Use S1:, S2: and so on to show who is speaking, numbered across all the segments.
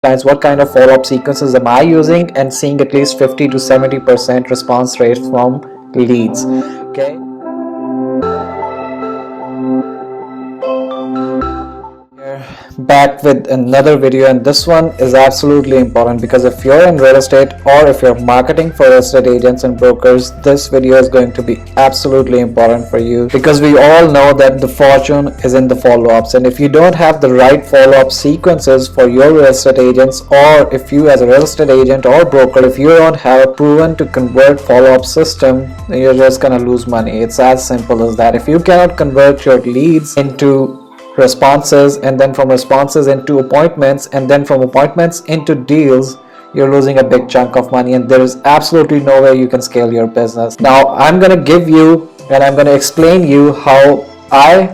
S1: clients what kind of follow-up sequences am I using, and seeing at least 50 to 70% response rate from leads. Okay. Back with another video, and this one is absolutely important because if you're in real estate or if you're marketing for real estate agents and brokers, this video is going to be absolutely important for you, because we all know that the fortune is in the follow-ups, and if you don't have the right follow-up sequences for your real estate agents, or if you as a real estate agent or broker, if you don't have a proven to convert follow-up system, then you're just gonna lose money. It's as simple as that. If you cannot convert your leads into responses, and then from responses into appointments, and then from appointments into deals, you're losing a big chunk of money, and there is absolutely no way you can scale your business. Now I'm going to give you, and I'm going to explain you how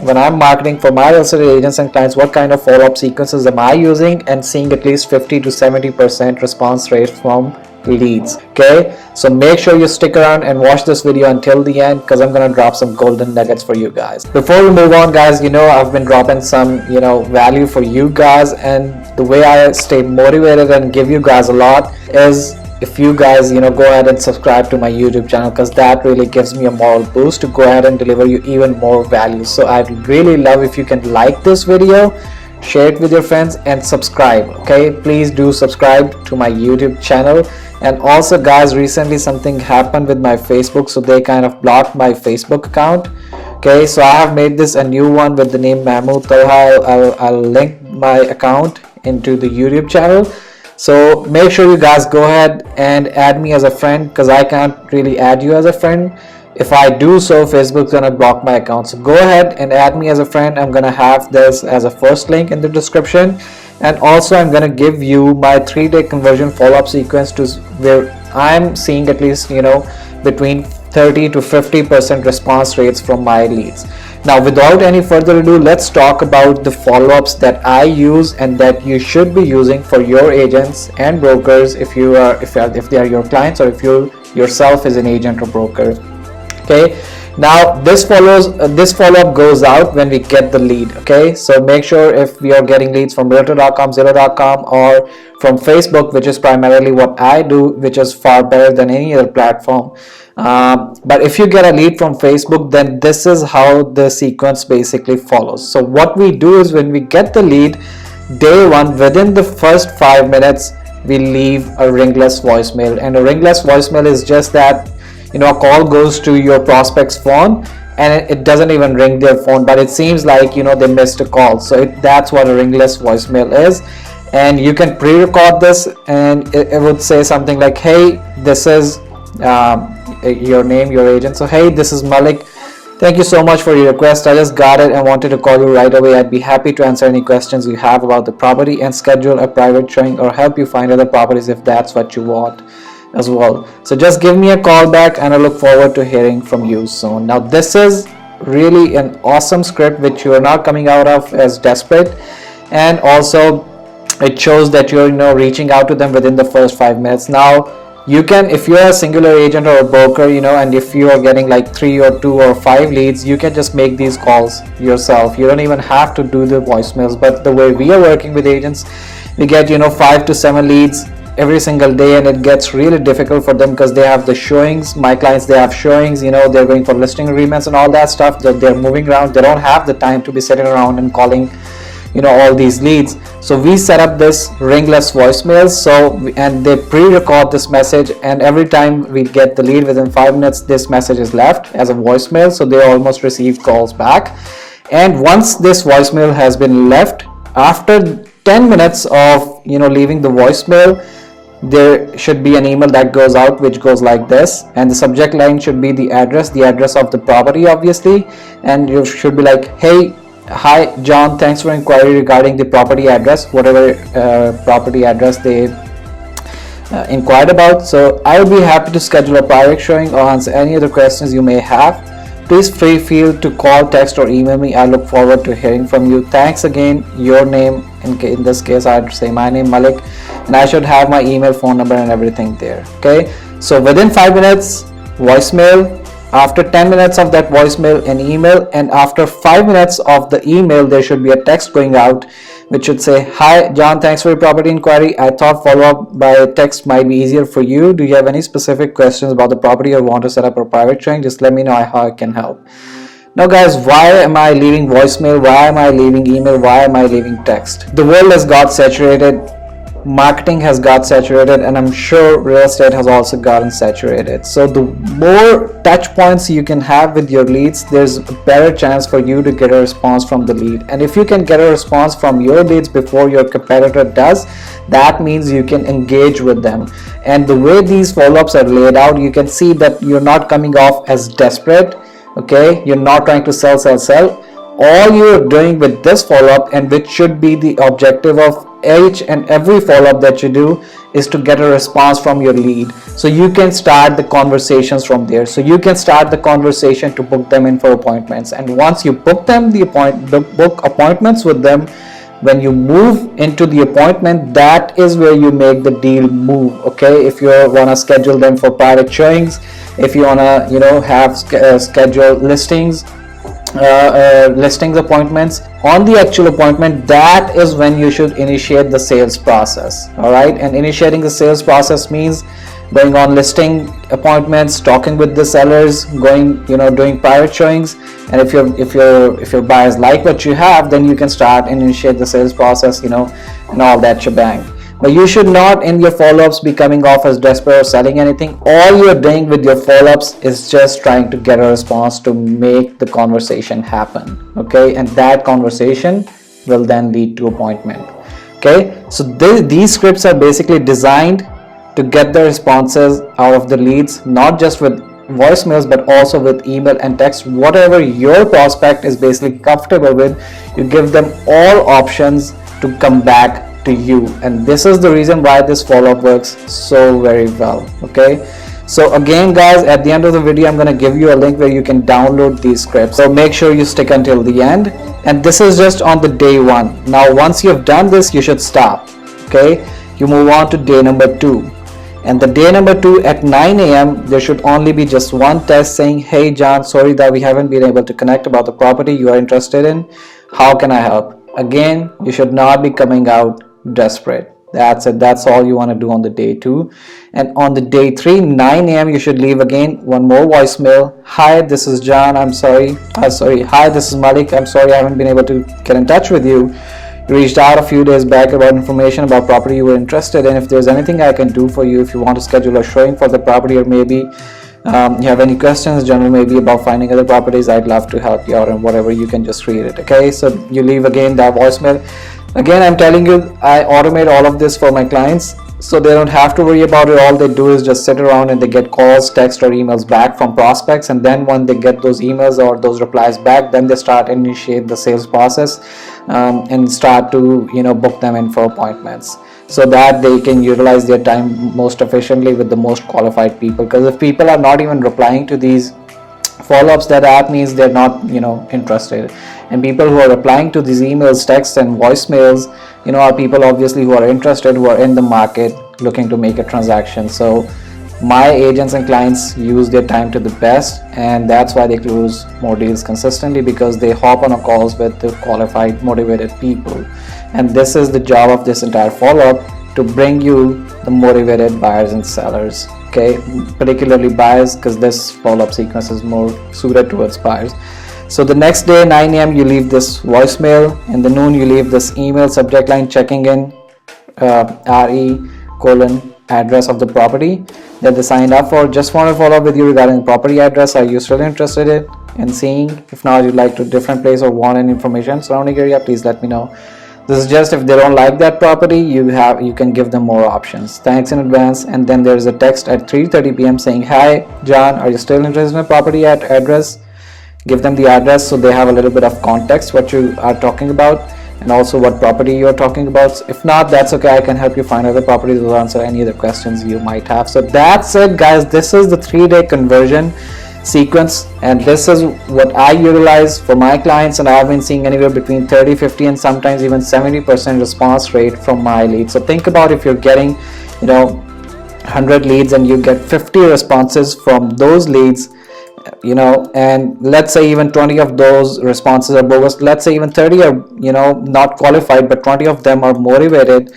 S1: when I'm marketing for my real estate agents and clients, what kind of follow-up sequences am I using, and seeing at least 50 to 70% response rate from leads. Okay, so make sure you stick around and watch this video until the end, because I'm gonna drop some golden nuggets for you guys. Before we move on, guys, I've been dropping some value for you guys, and the way I stay motivated and give you guys a lot is if you guys go ahead and subscribe to my YouTube channel, because that really gives me a moral boost to go ahead and deliver you even more value. So I'd really love if you can like this video, share it with your friends, and subscribe. Okay, please do subscribe to my YouTube channel. And also, guys, recently something happened with my Facebook, so they kind of blocked my Facebook account. Okay, so I have made this a new one with the name Mahmood Talha. I'll link my account into the YouTube channel, so make sure you guys go ahead and add me as a friend, because I can't really add you as a friend. If I do so, Facebook's gonna block my account. So go ahead and add me as a friend. I'm gonna have this as a first link in the description, and also I'm gonna give you my 3-day conversion follow-up sequence to where I'm seeing at least between 30 to 50% response rates from my leads. Now, without any further ado, let's talk about the follow-ups that I use and that you should be using for your agents and brokers if they are your clients, or if you yourself is an agent or broker. Okay, now this follow-up goes out when we get the lead. Okay, so make sure if we are getting leads from realtor.com, zillow.com, or from Facebook, which is primarily what I do, which is far better than any other platform. But if you get a lead from Facebook, then this is how the sequence basically follows. So what we do is, when we get the lead, day one, within the first 5 minutes, we leave a ringless voicemail. And a ringless voicemail is just that a call goes to your prospect's phone, and it doesn't even ring their phone, but it seems like they missed a call. So that's what a ringless voicemail is. And you can pre-record this, and it would say something like, hey, this is your name, your agent. So, hey, this is Malik. Thank you so much for your request. I just got it and wanted to call you right away. I'd be happy to answer any questions you have about the property and schedule a private showing or help you find other properties if that's what you want as well. So just give me a call back, and I look forward to hearing from you soon. Now, this is really an awesome script which you are not coming out of as desperate, and also it shows that you're reaching out to them within the first 5 minutes. Now, you can, if you're a singular agent or a broker, and if you are getting like 3 or 2 or 5 leads, you can just make these calls yourself. You don't even have to do the voicemails. But the way we are working with agents, we get 5 to 7 leads every single day, and it gets really difficult for them because they have the showings. My clients, they have showings, they're going for listing agreements and all that stuff, that they're moving around. They don't have the time to be sitting around and calling all these leads. So we set up this ringless voicemails, and they pre-record this message, and every time we get the lead within 5 minutes, this message is left as a voicemail, so they almost receive calls back. And once this voicemail has been left, after 10 minutes of leaving the voicemail, there should be an email that goes out, which goes like this, and the subject line should be the address of the property, obviously, and you should be like, hey, hi John, thanks for inquiry regarding the property address, whatever property address they inquired about. So I will be happy to schedule a private showing or answer any other questions you may have. Please feel to call, text, or email me. I look forward to hearing from you. Thanks again. Your name, in this case I'd say my name, Malik, and I should have my email, phone number, and everything there. Okay, so within 5 minutes, voicemail. After 10 minutes of that voicemail, an email, and after 5 minutes of the email, there should be a text going out which should say, "Hi John, thanks for your property inquiry. I thought follow up by text might be easier for you. Do you have any specific questions about the property or want to set up a private showing? Just let me know how I can help." Now guys, why am I leaving voicemail? Why am I leaving email? Why am I leaving text? The world has got saturated, marketing has got saturated, and I'm sure real estate has also gotten saturated. So the more touch points you can have with your leads, there's a better chance for you to get a response from the lead. And if you can get a response from your leads before your competitor does, that means you can engage with them. And the way these follow-ups are laid out, you can see that you're not coming off as desperate. Okay, you're not trying to sell. All you're doing with this follow-up, and which should be the objective of each and every follow-up that you do, is to get a response from your lead, so you can start the conversations from there. So you can start the conversation to book them in for appointments, and once you book them, book appointments with them, when you move into the appointment, that is where you make the deal move. Okay, if you want to schedule them for private showings, if you want to have scheduled listings appointments, on the actual appointment, that is when you should initiate the sales process. All right, and initiating the sales process means going on listing appointments, talking with the sellers, doing private showings. And if your buyers like what you have, then you can start and initiate the sales process, and all that shebang. But you should not in your follow-ups be coming off as desperate or selling anything. All you're doing with your follow-ups is just trying to get a response to make the conversation happen. Okay, and that conversation will then lead to appointment. Okay, so these scripts are basically designed to get the responses out of the leads, not just with voicemails but also with email and text. Whatever your prospect is basically comfortable with, you give them all options to come back to you. And this is the reason why this follow-up works so very well. Okay, so again guys, at the end of the video, I'm going to give you a link where you can download these scripts, so make sure you stick until the end. And this is just on the day one. Now once you've done this, you should stop. Okay, you move on to day number 2. And the day number 2 at 9 a.m. there should only be just one text saying, "Hey John, sorry that we haven't been able to connect about the property you are interested in. How can I help?" Again, you should not be coming out desperate. That's it. That's all you want to do on the day 2. And on the day 3, 9 a.m. you should leave again one more voicemail. "Hi, this is John. I'm sorry. Hi, this is Malik. I'm sorry I haven't been able to get in touch with you. You reached out a few days back about information about property you were interested in. If there's anything I can do for you, if you want to schedule a showing for the property, or maybe you have any questions general maybe about finding other properties, I'd love to help you out, and whatever, you can just read it." Okay, so you leave again that voicemail. Again, I'm telling you, I automate all of this for my clients, so they don't have to worry about it. All they do is just sit around and they get calls, text, or emails back from prospects, and then when they get those emails or those replies back, then they start initiate the sales process and start to book them in for appointments, so that they can utilize their time most efficiently with the most qualified people. Because if people are not even replying to these follow-ups, that means they're not interested. And people who are replying to these emails, texts, and voicemails are people obviously who are interested, who are in the market looking to make a transaction. So my agents and clients use their time to the best, and that's why they close more deals consistently, because they hop on a calls with the qualified, motivated people. And this is the job of this entire follow-up, to bring you the motivated buyers and sellers. Okay, particularly buyers, because this follow-up sequence is more suited towards buyers. So the next day, 9 a.m. you leave this voicemail. In the noon you leave this email, subject line checking in, address of the property that they signed up for. Just want to follow up with you regarding the property address. Are you still interested in seeing? If not, you'd like to different place or want any information surrounding area, please let me know. This is just if they don't like that property, you can give them more options. Thanks in advance. And then there's a text at 3:30 p.m. saying, "Hi John, are you still interested in a property at address?" Give them the address so they have a little bit of context what you are talking about, and also what property you are talking about. If not, that's okay. I can help you find other properties or answer any other questions you might have. So that's it guys. This is the 3-day conversion sequence, and this is what I utilize for my clients, and I've been seeing anywhere between 30, 50 and sometimes even 70% response rate from my leads. So think about if you're getting 100 leads and you get 50 responses from those leads, and let's say even 20 of those responses are bogus, let's say even 30 are not qualified, but 20 of them are motivated,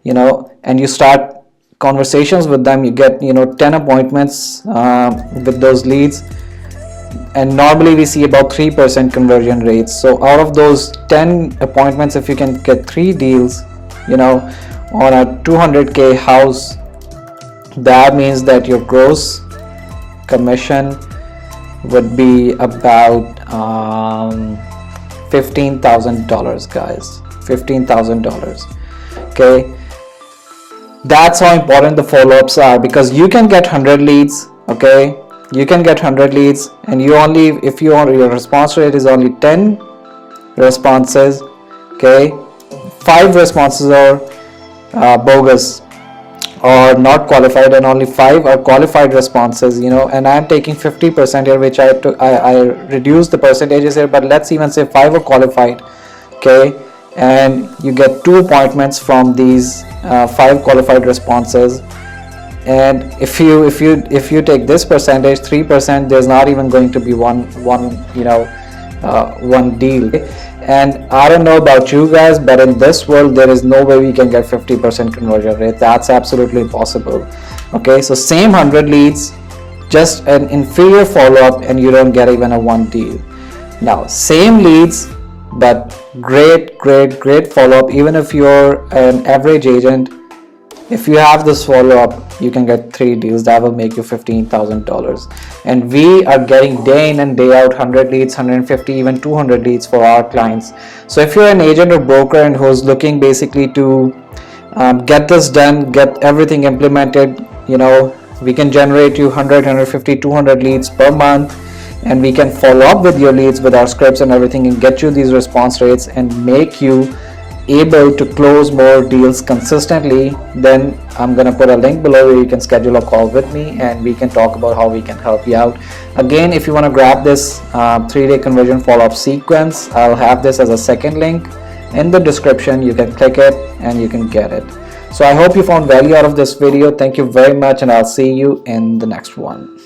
S1: and you start conversations with them, you get 10 appointments with those leads, and normally we see about 3% conversion rates. So out of those 10 appointments, if you can get 3 deals on a 200k house, that means that your gross commission would be about $15,000, guys. $15,000. Okay, that's how important the follow-ups are, because you can get 100 leads. Okay, you can get 100 leads, and if your response rate is only 10 responses, okay, 5 responses are bogus or not qualified, and only 5 are qualified responses, and I'm taking 50% here, which I reduced the percentages here, but let's even say 5 are qualified. Okay, and you get 2 appointments from these 5 qualified responses, and if you take this percentage, 3%, there's not even going to be one deal. And I don't know about you guys, but in this world there is no way we can get 50% conversion rate. That's absolutely impossible. Okay, so same 100 leads, just an inferior follow-up, and you don't get even a 1 deal. Now same leads, but great follow-up. Even if you're an average agent, if you have this follow-up, you can get 3 deals. That will make you $15,000. And we are getting day in and day out 100 leads, 150, even 200 leads for our clients. So if you're an agent or broker and who's looking basically to get this done, get everything implemented, we can generate you 100, 150, 200 leads per month, and we can follow up with your leads with our scripts and everything, and get you these response rates and make you able to close more deals consistently. Then I'm gonna put a link below where you can schedule a call with me, and we can talk about how we can help you out. Again, if you want to grab this 3-day conversion follow-up sequence, I'll have this as a second link in the description. You can click it and you can get it. So I hope you found value out of this video. Thank you very much, and I'll see you in the next one.